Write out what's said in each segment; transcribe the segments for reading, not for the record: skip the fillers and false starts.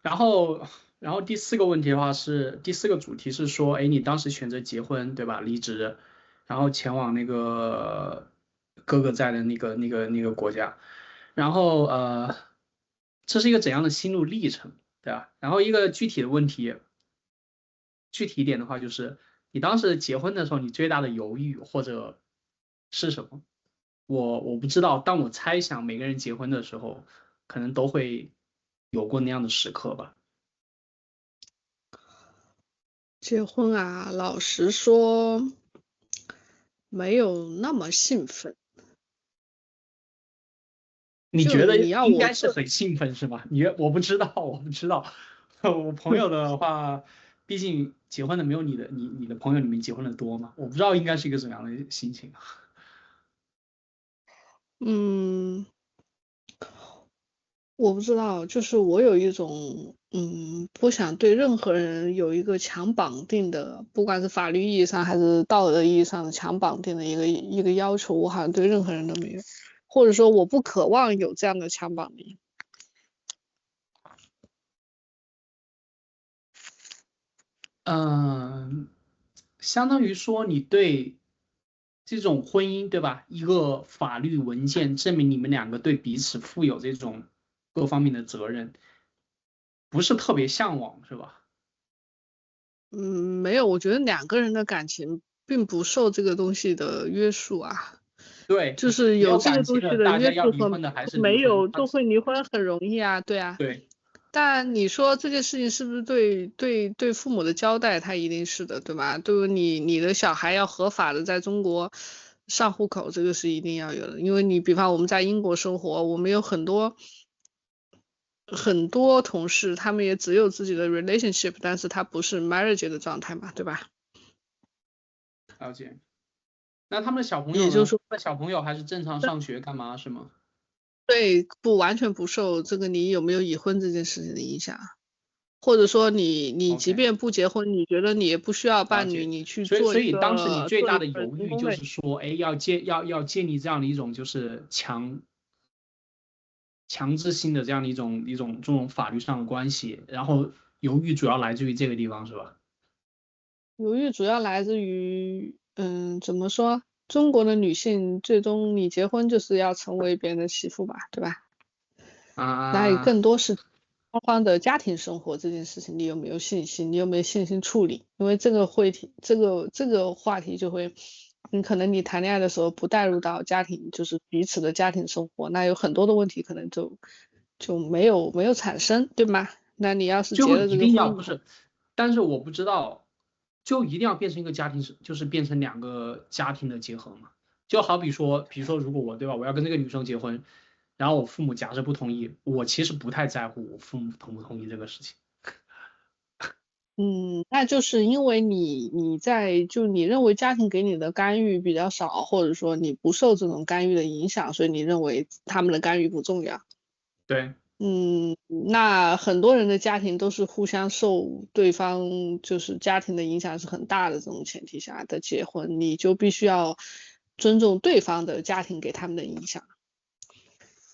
然后，然后第四个问题的话是第四个主题是说，哎，你当时选择结婚，对吧？离职，然后前往那个哥哥在的那个国家，然后这是一个怎样的心路历程，对吧？然后一个具体的问题，具体一点的话就是，你当时结婚的时候，你最大的犹豫或者是什么？我不知道，但我猜想每个人结婚的时候，可能都会有过那样的时刻吧。结婚啊，老实说，没有那么兴奋。就你觉得你要应我做，该是很兴奋是吧？我不知道，我不知道。我朋友的话，毕竟结婚的没有你的朋友里面结婚的多嘛，我不知道应该是一个怎样的心情。嗯，我不知道，就是我有一种，不想对任何人有一个强绑定的，不管是法律意义上还是道德意义上的强绑定的一个要求，我好像对任何人都没有，或者说我不渴望有这样的强绑定。嗯，相当于说你对这种婚姻，对吧？一个法律文件证明你们两个对彼此负有这种各方面的责任，不是特别向往，是吧？没有，我觉得两个人的感情并不受这个东西的约束啊。对，就是没有有这个感情的，东西的大家约束和要离婚的还是离婚。没有都会离婚很容易啊，对啊。对。但你说这件事情是不是对父母的交代，他一定是的，对吧？对于你的小孩要合法的在中国上户口，这个是一定要有的。因为你比方我们在英国生活，我们有很多同事，他们也只有自己的 relationship，但是他不是 marriage 的状态嘛，对吧？了解。那他们的小朋友呢？也就是说。那小朋友还是正常上学干嘛是吗？对，不完全不受这个你有没有已婚这件事情的影响，或者说你即 OK，便不结婚，你觉得你也不需要伴侣，了解。你去所以，做一所以当时你个做一个最大的犹豫就人工的。是说，哎，要建立这样的一种就是强制性的这样的一种这种法律上的关系，然后犹豫主要来自于这个地方是吧？犹豫主要来自于，怎么说？中国的女性最终你结婚就是要成为别人的媳妇吧，对吧？那也啊，更多是双方的家庭生活这件事情，你有没有信心？你有没有信心处理？因为这个话题就会，你可能你谈恋爱的时候不带入到家庭，就是彼此的家庭生活，那有很多的问题可能就没有产生，对吗？那你要是结了这个最后一定婚以后，要不是，但是我不知道，就一定要变成一个家庭，就是变成两个家庭的结合嘛？就好比说，比如说如果我对吧，我要跟这个女生结婚，然后我父母假设不同意，我其实不太在乎我父母同不同意这个事情。那就是因为你认为家庭给你的干预比较少，或者说你不受这种干预的影响，所以你认为他们的干预不重要。对，那很多人的家庭都是互相受对方就是家庭的影响是很大的这种前提下的结婚，你就必须要尊重对方的家庭给他们的影响。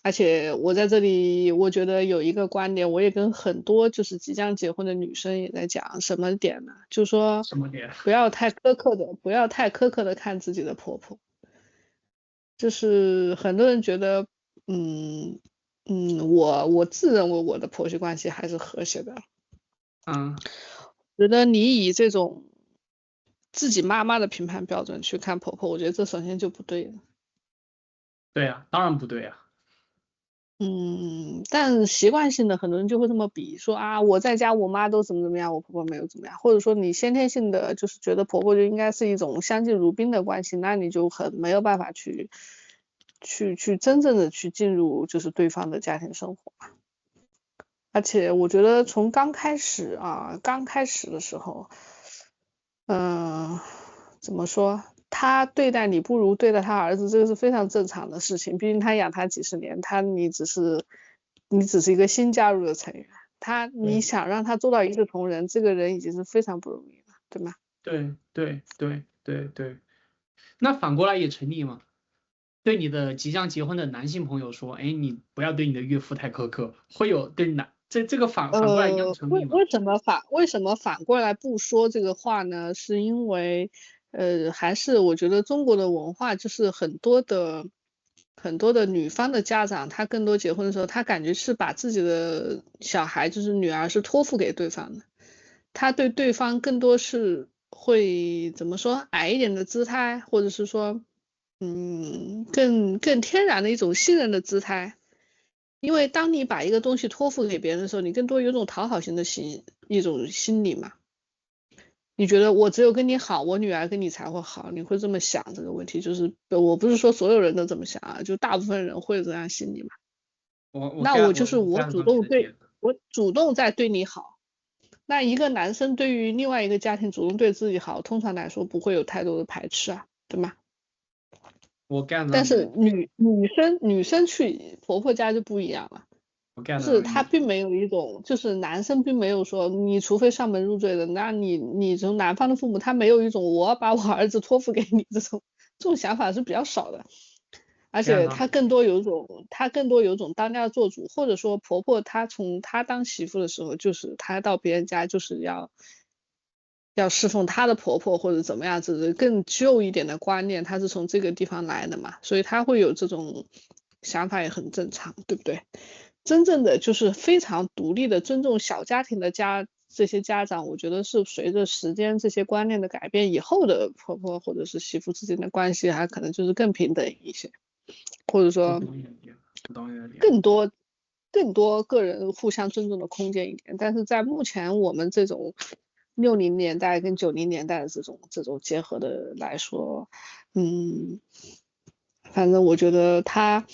而且我在这里，我觉得有一个观点，我也跟很多就是即将结婚的女生也在讲什么点呢？就说什么点？不要太苛刻的看自己的婆婆。就是很多人觉得，嗯我自认为我的婆媳关系还是和谐的。嗯，觉得你以这种自己妈妈的评判标准去看婆婆，我觉得这首先就不对了。对呀，当然不对呀。但习惯性的很多人就会这么比，说啊，我在家我妈都怎么样，我婆婆没有怎么样，或者说你先天性的就是觉得婆婆就应该是一种相敬如宾的关系，那你就很没有办法去真正的去进入就是对方的家庭生活。而且我觉得从刚开始的时候，嗯，怎么说？他对待你不如对待他儿子，这个是非常正常的事情。毕竟他养他几十年，你只是一个新加入的成员，你对想让他做到一视同仁，这个人已经是非常不容易了，对吗？对对对对对，那反过来也成立吗？对你的即将结婚的男性朋友说，哎，你不要对你的岳父太苛刻，会有对这个反过来一样成立吗？为什么反过来不说这个话呢？是因为还是我觉得中国的文化就是很多的女方的家长，他更多结婚的时候，他感觉是把自己的小孩，就是女儿是托付给对方的，他对对方更多是会怎么说矮一点的姿态，或者是说更天然的一种信任的姿态。因为当你把一个东西托付给别人的时候，你更多有种讨好型的一种心理嘛。你觉得我只有跟你好，我女儿跟你才会好，你会这么想这个问题，就是我不是说所有人都这么想啊，就大部分人会有这样心理嘛。我那 get 我就是我 get 到你的点。我主动在对你好。那一个男生对于另外一个家庭主动对自己好，通常来说不会有太多的排斥啊，对吗？我 get 到但是你的点。女生去婆婆家就不一样了。我 get 就是到你的点。他并没有一种，就是男生并没有说，你除非上门入赘的，那你从男方的父母，他没有一种我要把我儿子托付给你这种想法是比较少的，而 get 且到你。他更多有种当家做主，或者说婆婆她从她当媳妇的时候，就是她到别人家就是要侍奉她的婆婆或者怎么样子，更旧一点的观念，她是从这个地方来的嘛，所以她会有这种想法也很正常，对不对？真正的就是非常独立的尊重小家庭的这些家长，我觉得是随着时间这些观念的改变以后的婆婆或者是媳妇之间的关系，还可能就是更平等一些，或者我说懂你的点。我懂你的点。更多个人互相尊重的空间一点。但是在目前我们这种60年代跟90年代的这种结合的来说，嗯，反正我觉得他。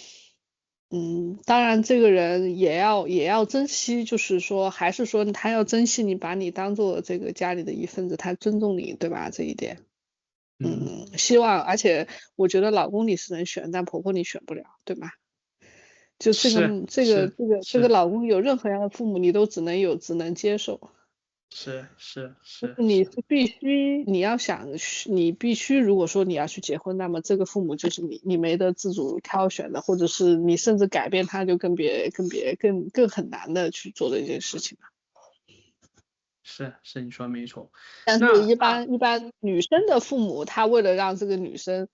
当然，这个人也要珍惜，就是说，还是说他要珍惜你，把你当做这个家里的一份子，他尊重你，对吧？这一点，嗯，希望，而且我觉得老公你是能选，但婆婆你选不了，对吧？就是是这个是老公有任何样的父母，你都只能接受。是是就是是是。你是必须，你要想，你必须，如果说你要去结婚，那么这个父母就是你没得自主挑选的，或者是你甚至改变他，就更很难的去做这件事情了。是你说没错。但是，那一般女生的父母，他为了让这个女生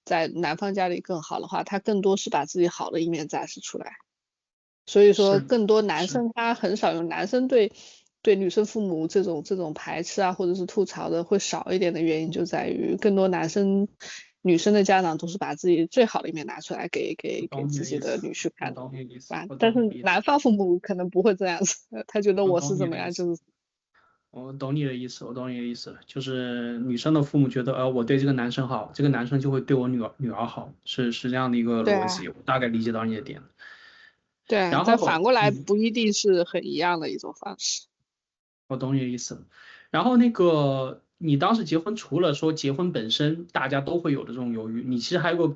在男方家里更好的话，他更多是把自己好的一面展示出来。所以说，是更多男是生他很少有男生对女生父母这种排斥啊，或者是吐槽的会少一点的原因，就在于更多女生的家长都是把自己最好的一面拿出来我给懂你自己的的意思。我女婿看的，懂你的意思。吧？我但是懂你的意思。男方父母可能不会这样子，他觉得我我是怎么样，懂你的意思。就是我懂你的意思。我懂你的意思了，就是女生的父母觉得，我对这个男生好，这个男生就会对我女儿好，是这样的一个对啊，逻辑。我大概理解到你的点。对啊，然后，但反过来不一定是很一样的一种方式。我懂你的意思。然后那个，你当时结婚，除了说结婚本身大家都会有的这种犹豫，你其实还有个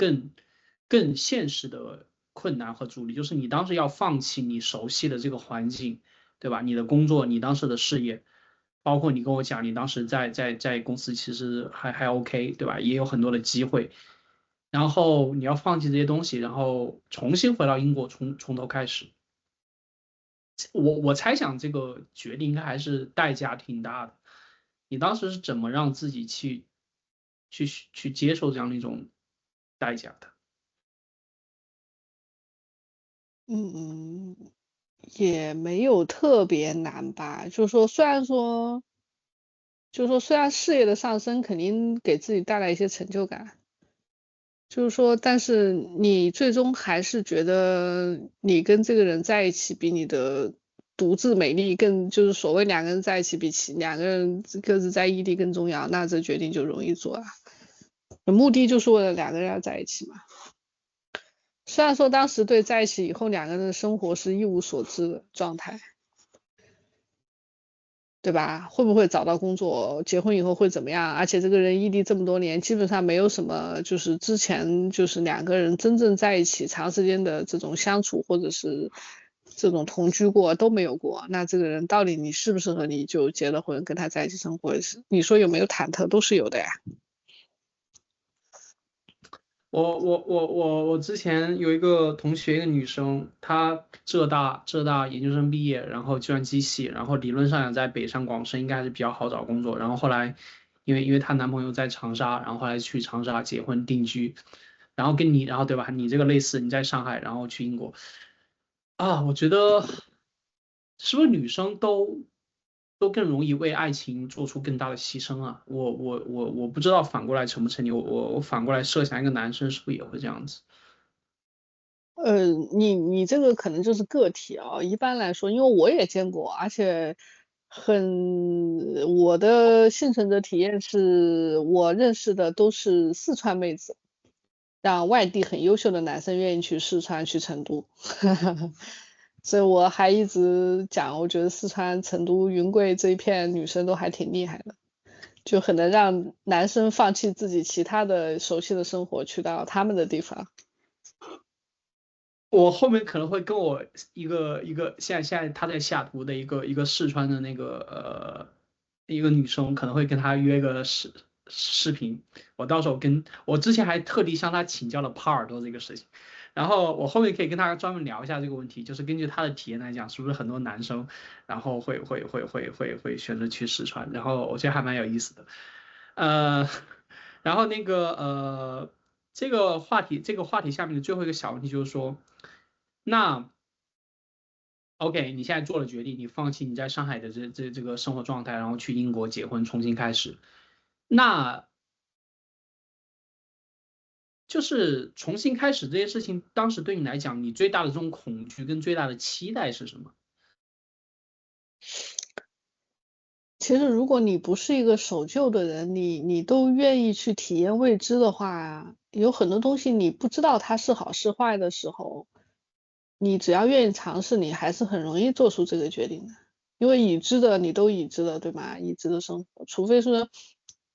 更现实的困难和阻力，就是你当时要放弃你熟悉的这个环境，对吧？你的工作，你当时的事业，包括你跟我讲，你当时在公司其实还 OK，对吧？也有很多的机会。然后你要放弃这些东西，然后重新回到英国，从头开始。我猜想这个决定应该还是代价挺大的。你当时是怎么让自己去接受这样的一种代价的？嗯，也没有特别难吧，就是说虽然事业的上升肯定给自己带来一些成就感，就是说，但是你最终还是觉得你跟这个人在一起比你的独自美丽更，就是所谓两个人在一起比两个人各自在异地更重要，那这决定就容易做啊。目的就是为了两个人要在一起嘛。虽然说当时对在一起以后两个人的生活是一无所知的状态。对吧？会不会找到工作？结婚以后会怎么样？而且这个人异地这么多年，基本上没有什么，就是之前就是两个人真正在一起长时间的这种相处，或者是这种同居过都没有过。那这个人到底你适不适合你就结了婚跟他在一起生活？你说有没有忐忑？都是有的呀。我之前有一个同学，一个女生，她浙大研究生毕业，然后计算机系，然后理论上讲在北上广深应该还是比较好找工作，然后后来因为她男朋友在长沙，然后后来去长沙结婚定居，然后跟你，然后对吧？你这个类似，你在上海，然后去英国啊，我觉得是不是女生都更容易为爱情做出更大的牺牲啊？我不知道反过来成不成立，我反过来设想一个男生是不是也会这样子？你这个可能就是个体啊，一般来说，因为我也见过，而且我的幸存者体验是我认识的都是四川妹子，让外地很优秀的男生愿意去四川去成都，所以我还一直讲，我觉得四川成都云贵这一片女生都还挺厉害的，就很能让男生放弃自己其他的熟悉的生活，去到他们的地方。我后面可能会跟我一个现在她在西雅图的一个四川的那个一个女生，可能会跟她约个视频。我到时候我之前还特地向她请教了耙耳朵这个事情，然后我后面可以跟她专门聊一下这个问题，就是根据她的体验来讲，是不是很多男生然后会选择去四川，然后我觉得还蛮有意思的。呃，然后这个话题下面的最后一个小问题就是说，那 OK，你现在做了决定，你放弃你在上海的这个生活状态，然后去英国结婚，重新开始，那就是重新开始这件事情，当时对你来讲，你最大的这种恐惧跟最大的期待是什么？其实如果你不是一个守旧的人，你都愿意去体验未知的话，有很多东西你不知道它是好是坏的时候，你只要愿意尝试，你还是很容易做出这个决定的。因为已知的你都已知了，对吗？已知的生活，除非说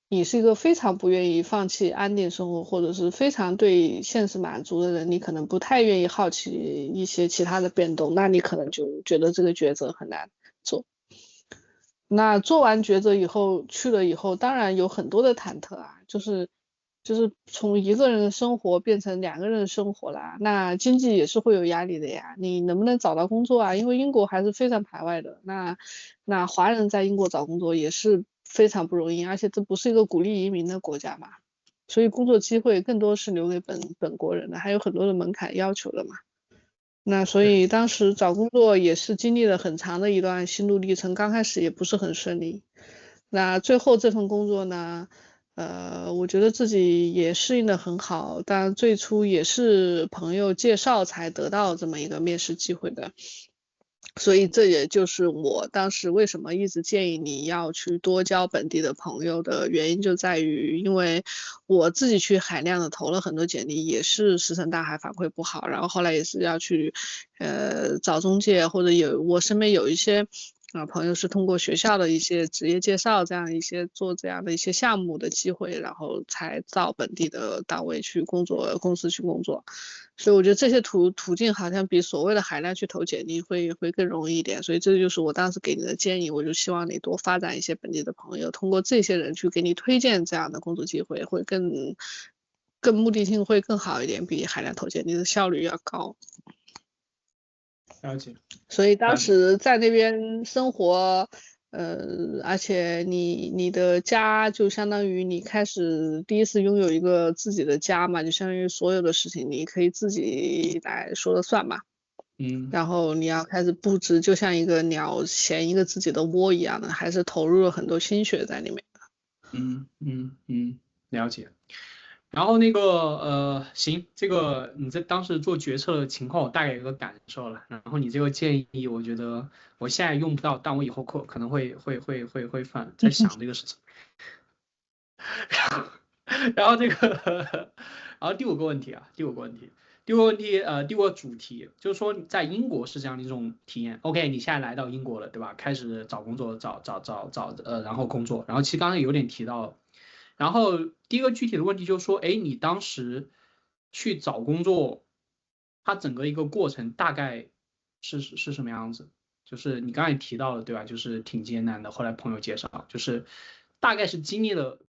你是一个非常不愿意放弃安定生活，或者是非常对现实满足的人，你可能不太愿意好奇一些其他的变动，那你可能就觉得这个抉择很难做。那做完抉择以后，去了以后，当然有很多的忐忑啊，就是从一个人的生活变成两个人的生活啦，那经济也是会有压力的呀。你能不能找到工作啊？因为英国还是非常排外的，那华人在英国找工作也是非常不容易，而且这不是一个鼓励移民的国家嘛，所以工作机会更多是留给本国人的，还有很多的门槛要求的嘛。那所对，以当时找工作也是经历了很长的一段心路历程，刚开始也不是很顺利。那最后这份工作呢，我觉得自己也适应的很好，但最初也是朋友介绍才得到这么一个面试机会的。所以这也就是我当时为什么一直建议你要去多交本地的朋友的原因，就在于因为我自己去海量的投了很多简历，也是石沉大海，反馈不好，然后后来也是要去找中介，或者我身边有一些朋友是通过学校的一些职业介绍，这样一些做这样的一些项目的机会，然后才到本地的单位去工作，公司去工作。所以我觉得这些途径好像比所谓的海量去投简历会更容易一点，所以这就是我当时给你的建议，我就希望你多发展一些本地的朋友，通过这些人去给你推荐这样的工作机会，会更目的性会更好一点，比海量投简历的效率要高。了解，所以当了解。时在那边生活，而且你的家就相当于你开始第一次拥有一个自己的家嘛，就相当于所有的事情你可以自己来说了算嘛。嗯然后你要开始布置，就像一个鸟衔一个自己的窝一样的，还是投入了很多心血在里面。了解。然后行，这个你在当时做决策的情况，我大概有个感受了。然后你这个建议，我觉得我现在用不到，但我以后可能会在想这个事情。然后然后第五个主题就是说，在英国是这样的一种体验。OK，你现在来到英国了，对吧？开始找工作，然后工作。然后其实刚才有点提到，然后第一个具体的问题就是说，哎，你当时去找工作，它整个一个过程大概是什么样子？就是你刚才提到了，对吧？就是挺艰难的，后来朋友介绍，就是大概是经历了。